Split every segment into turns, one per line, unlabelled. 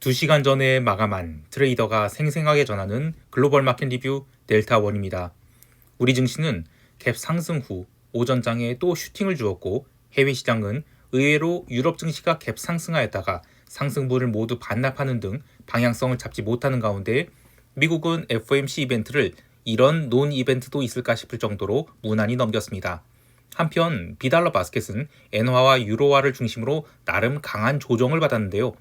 2시간 전에 마감한 트레이더가 생생하게 전하는 글로벌 마켓 리뷰 델타원입니다. 우리 증시는 갭 상승 후 오전장에 또 슈팅을 주었고 해외 시장은 의외로 유럽 증시가 갭 상승하였다가 상승분을 모두 반납하는 등 방향성을 잡지 못하는 가운데 미국은 FOMC 이벤트를 이런 논 이벤트도 있을까 싶을 정도로 무난히 넘겼습니다. 한편 비달러 바스켓은 엔화와 유로화를 중심으로 나름 강한 조정을 받았는데요.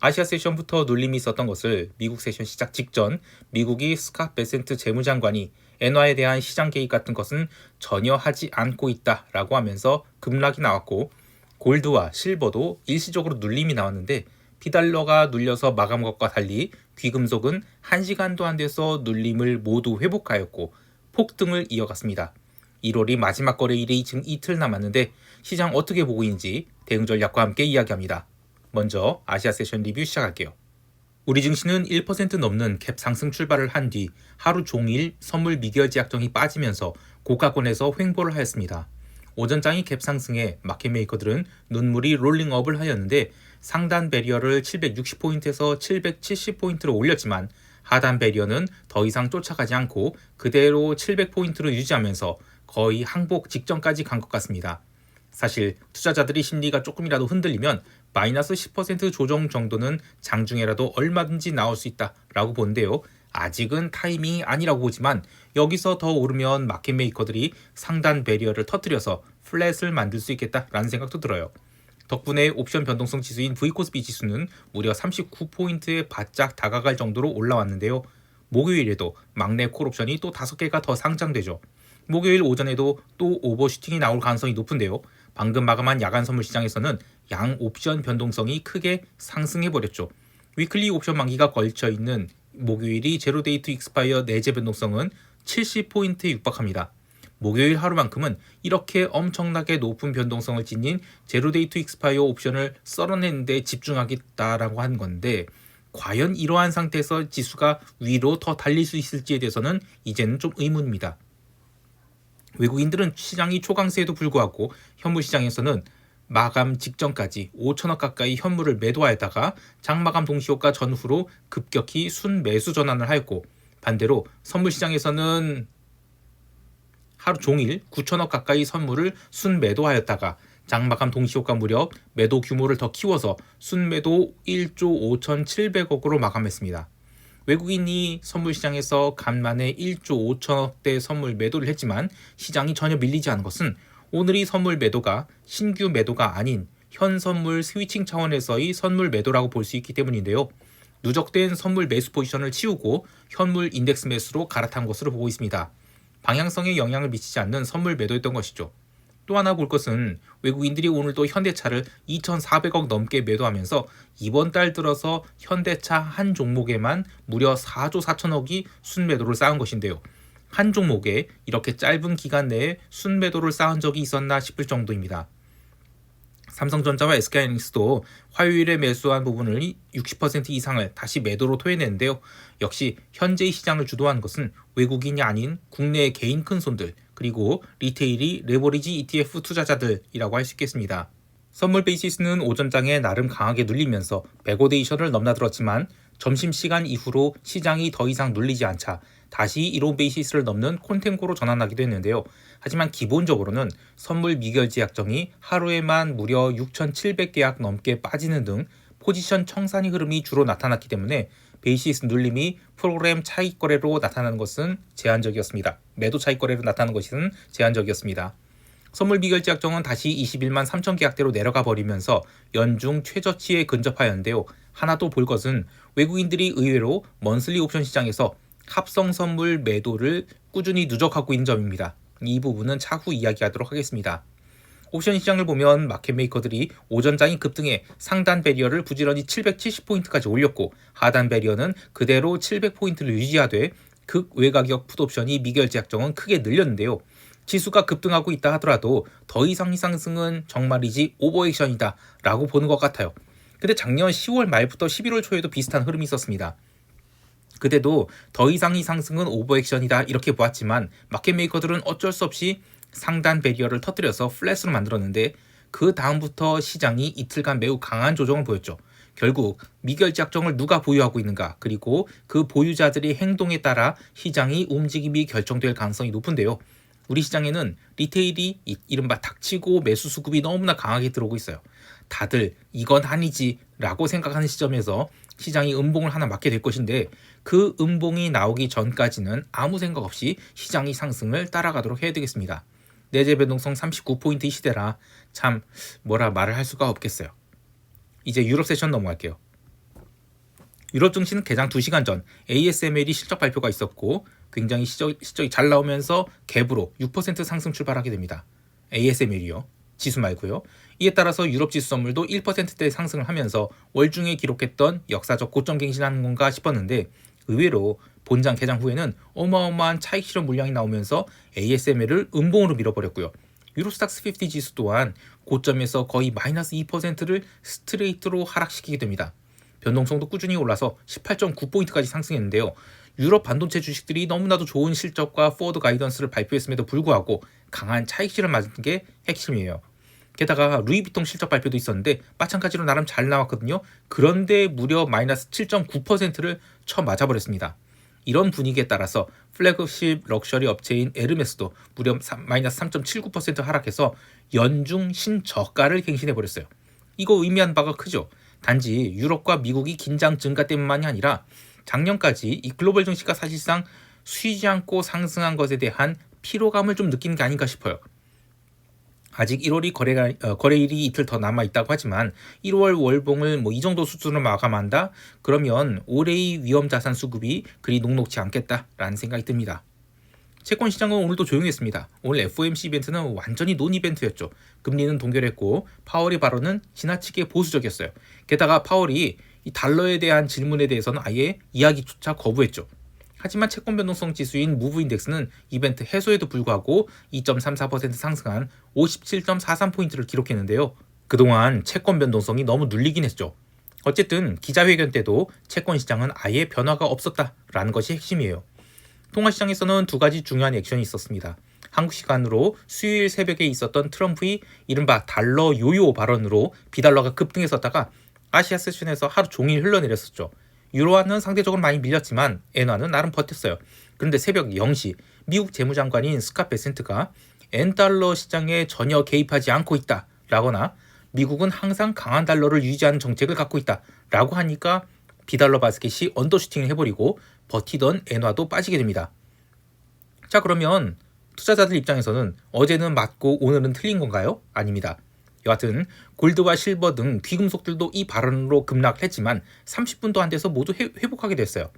아시아 세션부터 눌림이 있었던 것을 미국 세션 시작 직전 미국이 스캇 베센트 재무장관이 엔화에 대한 시장 개입 같은 것은 전혀 하지 않고 있다라고 하면서 급락이 나왔고 골드와 실버도 일시적으로 눌림이 나왔는데 비달러가 눌려서 마감 것과 달리 귀금속은 1시간도 안 돼서 눌림을 모두 회복하였고 폭등을 이어갔습니다. 1월이 마지막 거래일이 지금 이틀 남았는데 시장 어떻게 보고 있는지 대응 전략과 함께 이야기합니다. 먼저 아시아 세션 리뷰 시작할게요. 우리 증시는 1% 넘는 갭 상승 출발을 한 뒤 하루 종일 선물 미결제 약정이 빠지면서 고가권에서 횡보를 하였습니다. 오전장이 갭 상승에 마켓메이커들은 눈물이 롤링업을 하였는데 상단 배리어를 760포인트에서 770포인트로 올렸지만 하단 배리어는 더 이상 쫓아가지 않고 그대로 700포인트로 유지하면서 거의 항복 직전까지 간 것 같습니다. 사실 투자자들이 심리가 조금이라도 흔들리면 마이너스 10% 조정 정도는 장중에라도 얼마든지 나올 수 있다라고 보는데요. 아직은 타이밍이 아니라고 보지만 여기서 더 오르면 마켓 메이커들이 상단 배리어를 터뜨려서 플랫을 만들 수 있겠다라는 생각도 들어요. 덕분에 옵션 변동성 지수인 V코스피 지수는 무려 39포인트에 바짝 다가갈 정도로 올라왔는데요. 목요일에도 막내 콜옵션이 또 5개가 더 상장되죠. 목요일 오전에도 또 오버슈팅이 나올 가능성이 높은데요. 방금 마감한 야간 선물 시장에서는 양 옵션 변동성이 크게 상승해버렸죠. 위클리 옵션 만기가 걸쳐있는 목요일이 제로데이 투 익스파이어 내재 변동성은 70포인트에 육박합니다. 목요일 하루만큼은 이렇게 엄청나게 높은 변동성을 지닌 제로데이 투 익스파이어 옵션을 썰어내는 데 집중하겠다라고 한 건데 과연 이러한 상태에서 지수가 위로 더 달릴 수 있을지에 대해서는 이제는 좀 의문입니다. 외국인들은 시장이 초강세에도 불구하고 현물 시장에서는 마감 직전까지 5천억 가까이 현물을 매도하였다가 장마감 동시효과 전후로 급격히 순매수 전환을 하였고 반대로 선물 시장에서는 하루 종일 9천억 가까이 선물을 순매도하였다가 장마감 동시효과 무렵 매도 규모를 더 키워서 순매도 1조 5,700억으로 마감했습니다. 외국인이 선물 시장에서 간만에 1조 5천억대 선물 매도를 했지만 시장이 전혀 밀리지 않은 것은 오늘이 선물 매도가 신규 매도가 아닌 현 선물 스위칭 차원에서의 선물 매도라고 볼 수 있기 때문인데요. 누적된 선물 매수 포지션을 치우고 현물 인덱스 매수로 갈아탄 것으로 보고 있습니다. 방향성에 영향을 미치지 않는 선물 매도였던 것이죠. 또 하나 볼 것은 외국인들이 오늘도 현대차를 2,400억 넘게 매도하면서 이번 달 들어서 현대차 한 종목에만 무려 4조 4천억이 순매도를 쌓은 것인데요. 한 종목에 이렇게 짧은 기간 내에 순매도를 쌓은 적이 있었나 싶을 정도입니다. 삼성전자와 SK하이닉스도 화요일에 매수한 부분을 60% 이상을 다시 매도로 토해내는데요. 역시 현재의 시장을 주도하는 것은 외국인이 아닌 국내의 개인 큰손들 그리고 리테일이 레버리지 ETF 투자자들이라고 할 수 있겠습니다. 선물 베이시스는 오전장에 나름 강하게 눌리면서 백오데이션을 넘나들었지만 점심시간 이후로 시장이 더 이상 눌리지 않자 다시 1호 베이시스를 넘는 콘텐고로 전환하기도 했는데요. 하지만 기본적으로는 선물 미결제 약정이 하루에만 무려 6,700계약 넘게 빠지는 등 포지션 청산이 흐름이 주로 나타났기 때문에 베이시스 눌림이 프로그램 차익 거래로 나타나는 것은 제한적이었습니다. 매도 차익 거래로 나타나는 것은 제한적이었습니다. 선물 미결제 약정은 다시 21만 3천 계약대로 내려가 버리면서 연중 최저치에 근접하였는데요. 하나 또 볼 것은 외국인들이 의외로 먼슬리 옵션 시장에서 합성 선물 매도를 꾸준히 누적하고 있는 점입니다. 이 부분은 차후 이야기하도록 하겠습니다. 옵션 시장을 보면 마켓 메이커들이 오전장이 급등해 상단 배리어를 부지런히 770포인트까지 올렸고 하단 배리어는 그대로 700포인트를 유지하되 극외가격 풋옵션이 미결제 약정은 크게 늘렸는데요. 지수가 급등하고 있다 하더라도 더 이상의 상승은 정말이지 오버액션이다 라고 보는 것 같아요. 근데 작년 10월 말부터 11월 초에도 비슷한 흐름이 있었습니다. 그때도 더 이상의 상승은 오버액션이다 이렇게 보았지만 마켓 메이커들은 어쩔 수 없이 상단 배리어를 터뜨려서 플랫으로 만들었는데 그 다음부터 시장이 이틀간 매우 강한 조정을 보였죠. 결국 미결제 약정을 누가 보유하고 있는가, 그리고 그 보유자들의 행동에 따라 시장이 움직임이 결정될 가능성이 높은데요. 우리 시장에는 리테일이 이른바 닥치고 매수 수급이 너무나 강하게 들어오고 있어요. 다들 이건 아니지 라고 생각하는 시점에서 시장이 음봉을 하나 맞게 될 것인데, 그 음봉이 나오기 전까지는 아무 생각 없이 시장이 상승을 따라가도록 해야 되겠습니다. 내재 변동성 39포인트 시대라 참 뭐라 말을 할 수가 없겠어요. 이제 유럽 세션 넘어갈게요. 유럽 증시는 개장 2시간 전 ASML이 실적 발표가 있었고 굉장히 실적이 잘 나오면서 갭으로 6% 상승 출발하게 됩니다. ASML이요. 지수 말고요. 이에 따라서 유럽 지수 선물도 1%대 상승을 하면서 월중에 기록했던 역사적 고점 갱신하는 건가 싶었는데, 의외로 본장 개장 후에는 어마어마한 차익 실현 물량이 나오면서 ASML을 음봉으로 밀어버렸고요. 유로스탁스 50 지수 또한 고점에서 거의 마이너스 2%를 스트레이트로 하락시키게 됩니다. 변동성도 꾸준히 올라서 18.9포인트까지 상승했는데요. 유럽 반도체 주식들이 너무나도 좋은 실적과 포워드 가이던스를 발표했음에도 불구하고 강한 차익 실현 맞은 게 핵심이에요. 게다가 루이비통 실적 발표도 있었는데 마찬가지로 나름 잘 나왔거든요. 그런데 무려 마이너스 7.9%를 쳐맞아버렸습니다. 이런 분위기에 따라서 플래그십 럭셔리 업체인 에르메스도 무려 마이너스 3.79% 하락해서 연중 신저가를 갱신해버렸어요. 이거 의미하는 바가 크죠. 단지 유럽과 미국이 긴장 증가 때문만이 아니라 작년까지 이 글로벌 증시가 사실상 쉬지 않고 상승한 것에 대한 피로감을 좀 느낀 게 아닌가 싶어요. 아직 1월이 거래일이 이틀 더 남아있다고 하지만 1월 월봉을 이 정도 수준으로 마감한다? 그러면 올해의 위험자산 수급이 그리 녹록지 않겠다라는 생각이 듭니다. 채권 시장은 오늘도 조용했습니다. 오늘 FOMC 이벤트는 완전히 논 이벤트였죠. 금리는 동결했고 파월의 발언은 지나치게 보수적이었어요. 게다가 파월이 이 달러에 대한 질문에 대해서는 아예 이야기조차 거부했죠. 하지만 채권 변동성 지수인 무브 인덱스는 이벤트 해소에도 불구하고 2.34% 상승한 57.43포인트를 기록했는데요. 그동안 채권 변동성이 너무 눌리긴 했죠. 어쨌든 기자회견 때도 채권 시장은 아예 변화가 없었다라는 것이 핵심이에요. 통화시장에서는 두 가지 중요한 액션이 있었습니다. 한국 시간으로 수요일 새벽에 있었던 트럼프의 이른바 달러 요요 발언으로 비달러가 급등했었다가 아시아 세션에서 하루 종일 흘러내렸었죠. 유로화는 상대적으로 많이 밀렸지만 엔화는 나름 버텼어요. 그런데 새벽 0시 미국 재무장관인 스캇 베센트가 엔달러 시장에 전혀 개입하지 않고 있다라거나 미국은 항상 강한 달러를 유지하는 정책을 갖고 있다라고 하니까 비달러 바스켓이 언더슈팅을 해버리고 버티던 엔화도 빠지게 됩니다. 자, 그러면 투자자들 입장에서는 어제는 맞고 오늘은 틀린 건가요? 아닙니다. 여하튼 골드와 실버 등 귀금속들도 이 발언으로 급락했지만 30분도 안 돼서 모두 회복하게 됐어요.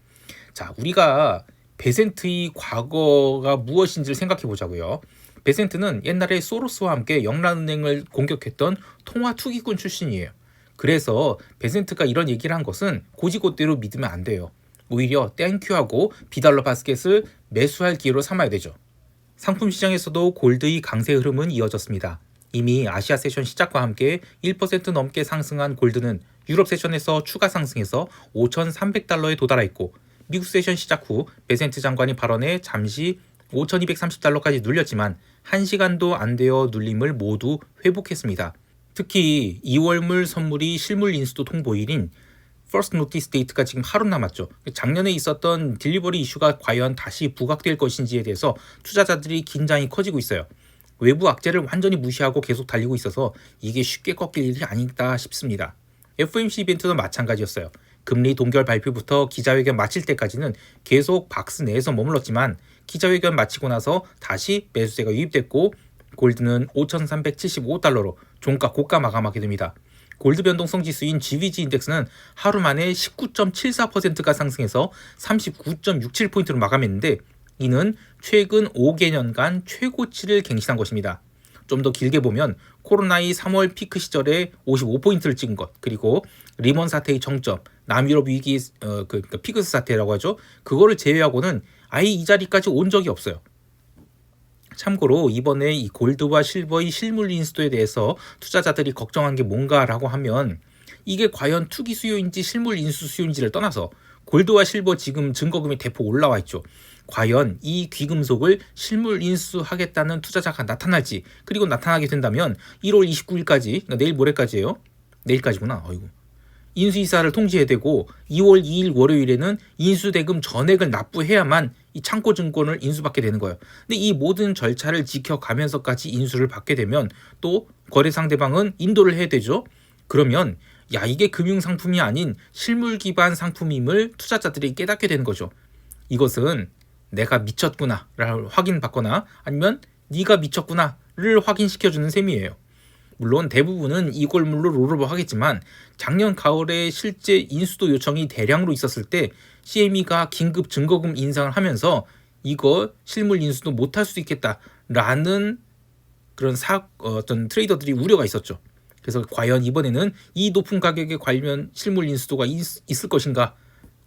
자, 우리가 베센트의 과거가 무엇인지를 생각해 보자고요. 베센트는 옛날에 소로스와 함께 영란은행을 공격했던 통화 투기꾼 출신이에요. 그래서 베센트가 이런 얘기를 한 것은 고지고대로 믿으면 안 돼요. 오히려 땡큐하고 비달러 바스켓을 매수할 기회로 삼아야 되죠. 상품 시장에서도 골드의 강세 흐름은 이어졌습니다. 이미 아시아 세션 시작과 함께 1% 넘게 상승한 골드는 유럽 세션에서 추가 상승해서 5,300달러에 도달했고, 미국 세션 시작 후 베센트 장관이 발언에 잠시 5,230달러까지 눌렸지만 1시간도 안 되어 눌림을 모두 회복했습니다. 특히 2월물 선물이 실물 인수도 통보일인 First Notice Date가 지금 하루 남았죠. 작년에 있었던 딜리버리 이슈가 과연 다시 부각될 것인지에 대해서 투자자들이 긴장이 커지고 있어요. 외부 악재를 완전히 무시하고 계속 달리고 있어서 이게 쉽게 꺾일 일이 아니다 싶습니다. FOMC 이벤트도 마찬가지였어요. 금리 동결 발표부터 기자회견 마칠 때까지는 계속 박스 내에서 머물렀지만 기자회견 마치고 나서 다시 매수세가 유입됐고 골드는 5,375달러로 종가 고가 마감하게 됩니다. 골드 변동성 지수인 GVG 인덱스는 하루 만에 19.74%가 상승해서 39.67포인트로 마감했는데 이는 최근 5개년간 최고치를 갱신한 것입니다. 좀 더 길게 보면 코로나의 3월 피크 시절에 55포인트를 찍은 것, 그리고 리먼 사태의 정점, 남유럽 위기 피그스 사태라고 하죠. 그거를 제외하고는 아예 이 자리까지 온 적이 없어요. 참고로 이번에 이 골드와 실버의 실물 인수도에 대해서 투자자들이 걱정한 게 뭔가라고 하면 이게 과연 투기 수요인지 실물 인수 수요인지를 떠나서 골드와 실버 지금 증거금이 대폭 올라와 있죠. 과연 이 귀금속을 실물 인수하겠다는 투자자가 나타날지, 그리고 나타나게 된다면 1월 29일까지, 그러니까 내일 모레까지예요. 내일까지구나. 인수이사를 통지해야 되고 2월 2일 월요일에는 인수대금 전액을 납부해야만 이 창고증권을 인수받게 되는 거예요. 근데 이 모든 절차를 지켜가면서까지 인수를 받게 되면 또 거래 상대방은 인도를 해야 되죠. 그러면 야, 이게 금융상품이 아닌 실물 기반 상품임을 투자자들이 깨닫게 되는 거죠. 이것은 내가 미쳤구나를 확인받거나 아니면 네가 미쳤구나를 확인시켜주는 셈이에요. 물론 대부분은 이골물로 롤오버 하겠지만 작년 가을에 실제 인수도 요청이 대량으로 있었을 때 CME가 긴급 증거금 인상을 하면서 이거 실물 인수도 못할 수도 있겠다라는 그런 어떤 트레이더들이 우려가 있었죠. 그래서 과연 이번에는 이 높은 가격에 관련 실물 인수도가 있을 것인가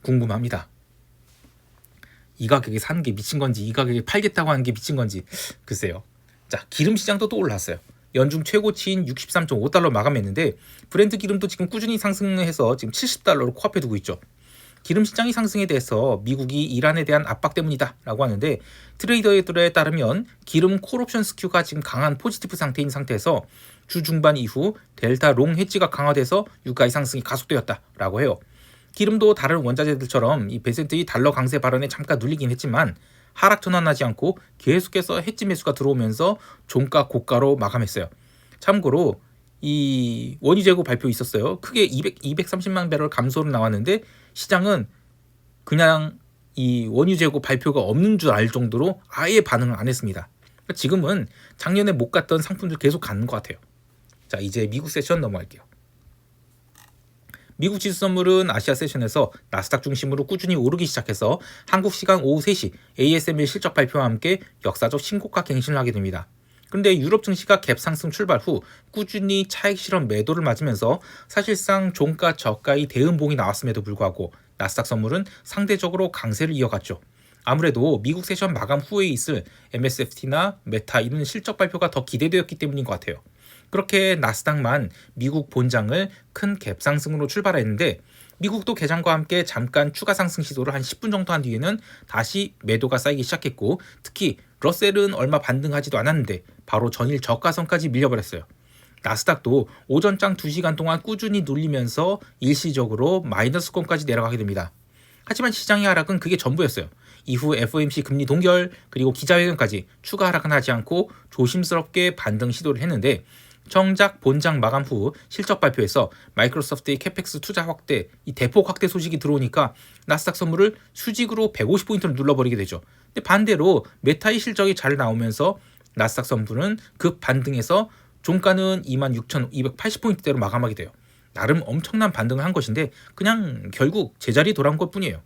궁금합니다. 이 가격에 사는 게 미친 건지 이 가격에 팔겠다고 하는 게 미친 건지 글쎄요. 자, 기름 시장도 또 올랐어요. 연중 최고치인 63.5달러 마감했는데 브렌트 기름도 지금 꾸준히 상승해서 지금 70달러로 코앞에 두고 있죠. 기름 시장의 상승에 대해서 미국이 이란에 대한 압박 때문이다 라고 하는데 트레이더들에 따르면 기름 콜옵션 스큐가 지금 강한 포지티브 상태인 상태에서 주 중반 이후 델타 롱 헤지가 강화돼서 유가의 상승이 가속되었다 라고 해요. 기름도 다른 원자재들처럼 이 베센트의 달러 강세 발언에 잠깐 눌리긴 했지만 하락 전환하지 않고 계속해서 헤지 매수가 들어오면서 종가 고가로 마감했어요. 참고로 이 원유 재고 발표 있었어요. 크게 230만 배럴 감소로 나왔는데 시장은 그냥 이 원유 재고 발표가 없는 줄 알 정도로 아예 반응을 안 했습니다. 지금은 작년에 못 갔던 상품들 계속 가는 것 같아요. 자, 이제 미국 세션 넘어갈게요. 미국 지수 선물은 아시아 세션에서 나스닥 중심으로 꾸준히 오르기 시작해서 한국 시간 오후 3시 ASML 실적 발표와 함께 역사적 신고가 갱신을 하게 됩니다. 그런데 유럽 증시가 갭 상승 출발 후 꾸준히 차익 실험 매도를 맞으면서 사실상 종가 저가의 대음봉이 나왔음에도 불구하고 나스닥 선물은 상대적으로 강세를 이어갔죠. 아무래도 미국 세션 마감 후에 있을 MSFT나 메타 이런 실적 발표가 더 기대되었기 때문인 것 같아요. 그렇게 나스닥만 미국 본장을 큰 갭 상승으로 출발했는데 미국도 개장과 함께 잠깐 추가 상승 시도를 한 10분 정도 한 뒤에는 다시 매도가 쌓이기 시작했고 특히 러셀은 얼마 반등하지도 않았는데 바로 전일 저가선까지 밀려버렸어요. 나스닥도 오전장 2시간 동안 꾸준히 눌리면서 일시적으로 마이너스권까지 내려가게 됩니다. 하지만 시장의 하락은 그게 전부였어요. 이후 FOMC 금리 동결 그리고 기자회견까지 추가 하락은 하지 않고 조심스럽게 반등 시도를 했는데 정작 본장 마감 후 실적 발표에서 마이크로소프트의 캐펙스 투자 확대, 이 대폭 확대 소식이 들어오니까 나스닥 선물을 수직으로 150포인트를 눌러버리게 되죠. 근데 반대로 메타의 실적이 잘 나오면서 나스닥 선물은 급 반등해서 종가는 26,280포인트대로 마감하게 돼요. 나름 엄청난 반등을 한 것인데 그냥 결국 제자리 돌아온 것뿐이에요.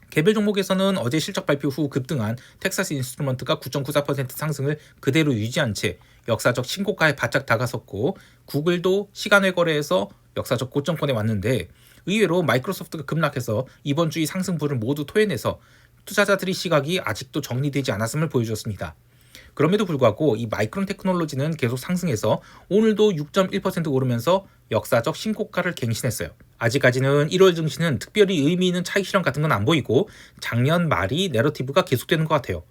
개별 종목에서는 어제 실적 발표 후 급등한 텍사스 인스트루먼트가 9.94% 상승을 그대로 유지한 채 역사적 신고가에 바짝 다가섰고 구글도 시간외 거래에서 역사적 고점권에 왔는데 의외로 마이크로소프트가 급락해서 이번 주의 상승분을 모두 토해내서 투자자들의 시각이 아직도 정리되지 않았음을 보여주었습니다. 그럼에도 불구하고 이 마이크론 테크놀로지는 계속 상승해서 오늘도 6.1% 오르면서 역사적 신고가를 갱신했어요. 아직까지는 1월 증시는 특별히 의미 있는 차익 실현 같은 건 안 보이고 작년 말이 내러티브가 계속되는 것 같아요.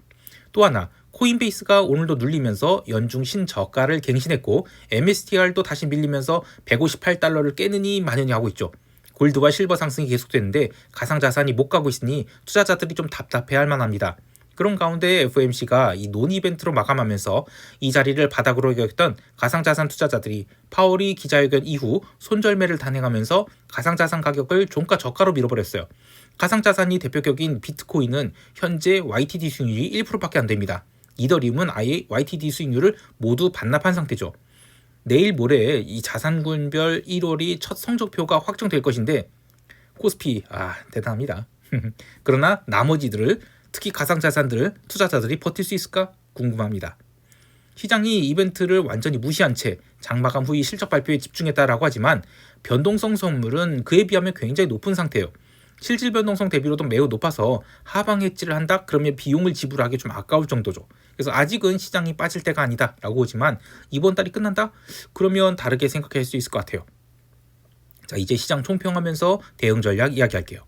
또 하나 코인베이스가 오늘도 눌리면서 연중 신저가를 갱신했고 MSTR도 다시 밀리면서 158달러를 깨느니 마느니 하고 있죠. 골드와 실버 상승이 계속되는데 가상자산이 못 가고 있으니 투자자들이 좀 답답해할 만합니다. 그런 가운데 FOMC가 이 논 이벤트로 마감하면서 이 자리를 바닥으로 여겼던 가상자산 투자자들이 파월이 기자회견 이후 손절매를 단행하면서 가상자산 가격을 종가 저가로 밀어버렸어요. 가상자산이 대표격인 비트코인은 현재 YTD 수익률이 1%밖에 안 됩니다. 이더리움은 아예 YTD 수익률을 모두 반납한 상태죠. 내일 모레 이 자산군별 1월이 첫 성적표가 확정될 것인데 코스피 대단합니다. 그러나 나머지들을 특히 가상자산들 투자자들이 버틸 수 있을까 궁금합니다. 시장이 이벤트를 완전히 무시한 채 장마감 후의 실적 발표에 집중했다라고 하지만 변동성 선물은 그에 비하면 굉장히 높은 상태예요. 실질 변동성 대비로도 매우 높아서 하방 해지를 한다? 그러면 비용을 지불하기 좀 아까울 정도죠. 그래서 아직은 시장이 빠질 때가 아니다 라고 보지만 이번 달이 끝난다? 그러면 다르게 생각할 수 있을 것 같아요. 자, 이제 시장 총평하면서 대응 전략 이야기할게요.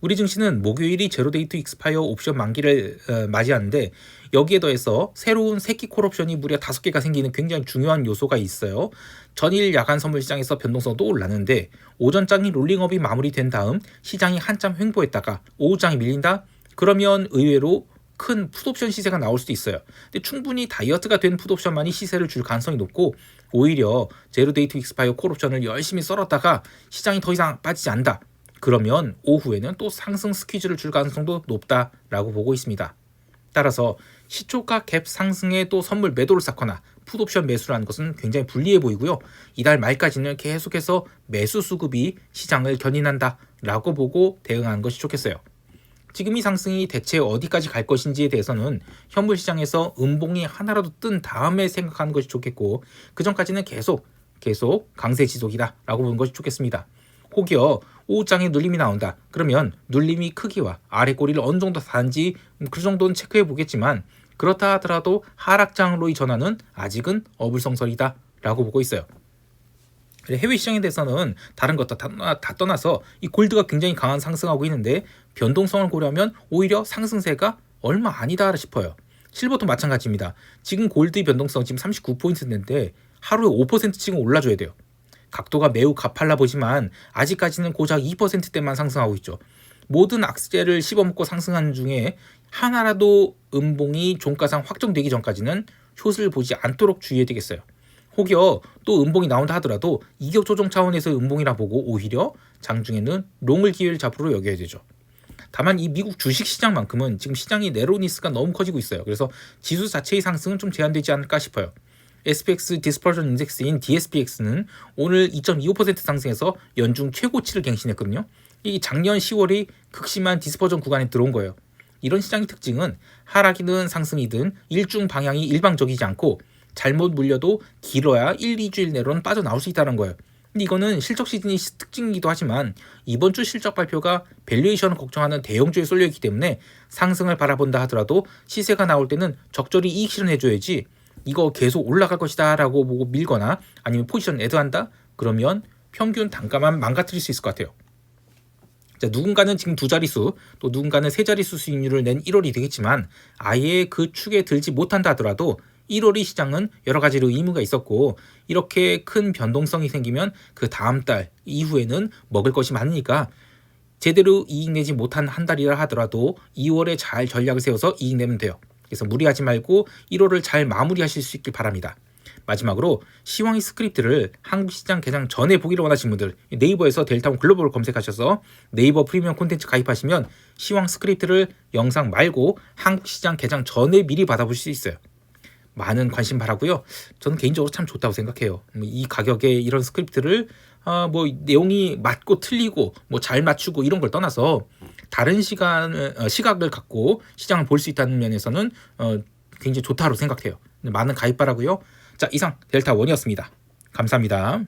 우리 증시는 목요일이 제로데이트 익스파이어 옵션 만기를 맞이하는데 여기에 더해서 새로운 새끼 콜옵션이 무려 5개가 생기는 굉장히 중요한 요소가 있어요. 전일 야간 선물 시장에서 변동성도 올랐는데 오전장이 롤링업이 마무리된 다음 시장이 한참 횡보했다가 오후장이 밀린다? 그러면 의외로 큰 풋옵션 시세가 나올 수도 있어요. 근데 충분히 다이어트가 된 풋옵션만이 시세를 줄 가능성이 높고 오히려 제로데이트 익스파이어 콜옵션을 열심히 썰었다가 시장이 더 이상 빠지지 않는다. 그러면 오후에는 또 상승 스퀴즈를 줄 가능성도 높다라고 보고 있습니다. 따라서 시초가 갭 상승에 또 선물 매도를 쌓거나 풋옵션 매수를 하는 것은 굉장히 불리해 보이고요. 이달 말까지는 계속해서 매수 수급이 시장을 견인한다라고 보고 대응하는 것이 좋겠어요. 지금 이 상승이 대체 어디까지 갈 것인지에 대해서는 현물 시장에서 음봉이 하나라도 뜬 다음에 생각하는 것이 좋겠고 그 전까지는 계속 강세 지속이다라고 보는 것이 좋겠습니다. 혹여 오후장에 눌림이 나온다. 그러면 눌림이 크기와 아래 꼬리를 어느 정도 다는지 그 정도는 체크해 보겠지만 그렇다 하더라도 하락장으로의 전환은 아직은 어불성설이다 라고 보고 있어요. 해외 시장에 대해서는 다른 것 다 떠나서 이 골드가 굉장히 강한 상승하고 있는데 변동성을 고려하면 오히려 상승세가 얼마 아니다 싶어요. 실버도 마찬가지입니다. 지금 골드의 변동성 지금 39포인트인데 하루에 5% 지금 올라줘야 돼요. 각도가 매우 가팔라 보지만 아직까지는 고작 2%대만 상승하고 있죠. 모든 악재를 씹어먹고 상승하는 중에 하나라도 음봉이 종가상 확정되기 전까지는 숏을 보지 않도록 주의해야 되겠어요. 혹여 또 음봉이 나온다 하더라도 이격 조정 차원에서 음봉이라 보고 오히려 장중에는 롱을 기회를 잡으러 여겨야 되죠. 다만 이 미국 주식시장만큼은 지금 시장이 내로니스가 너무 커지고 있어요. 그래서 지수 자체의 상승은 좀 제한되지 않을까 싶어요. SPX 디스퍼전 인덱스인 DSPX는 오늘 2.25% 상승해서 연중 최고치를 갱신했거든요. 이 작년 10월이 극심한 디스퍼전 구간에 들어온 거예요. 이런 시장의 특징은 하락이든 상승이든 일중 방향이 일방적이지 않고 잘못 물려도 길어야 1, 2주일 내로는 빠져나올 수 있다는 거예요. 근데 이거는 실적 시즌이 특징이기도 하지만 이번 주 실적 발표가 밸류에이션을 걱정하는 대형주에 쏠려있기 때문에 상승을 바라본다 하더라도 시세가 나올 때는 적절히 이익 실현해줘야지 이거 계속 올라갈 것이다 라고 보고 밀거나 아니면 포지션 애드한다? 그러면 평균 단가만 망가뜨릴 수 있을 것 같아요. 자, 누군가는 지금 2자릿수 또 누군가는 3자릿수 수익률을 낸 1월이 되겠지만 아예 그 축에 들지 못한다 하더라도 1월의 시장은 여러 가지로 의무가 있었고 이렇게 큰 변동성이 생기면 그 다음 달 이후에는 먹을 것이 많으니까 제대로 이익 내지 못한 한 달이라 하더라도 2월에 잘 전략을 세워서 이익 내면 돼요. 그래서 무리하지 말고 1월을 잘 마무리하실 수 있길 바랍니다. 마지막으로 시황의 스크립트를 한국시장 개장 전에 보기를 원하시는 분들 네이버에서 델타원 글로벌을 검색하셔서 네이버 프리미엄 콘텐츠 가입하시면 시황 스크립트를 영상 말고 한국시장 개장 전에 미리 받아볼 수 있어요. 많은 관심 바라고요. 저는 개인적으로 참 좋다고 생각해요. 이 가격에 이런 스크립트를 뭐 내용이 맞고 틀리고 뭐 잘 맞추고 이런 걸 떠나서 다른 시각을 갖고 시장을 볼 수 있다는 면에서는 굉장히 좋다고 생각해요. 많은 가입 바라고요. 자, 이상 델타원이었습니다. 감사합니다.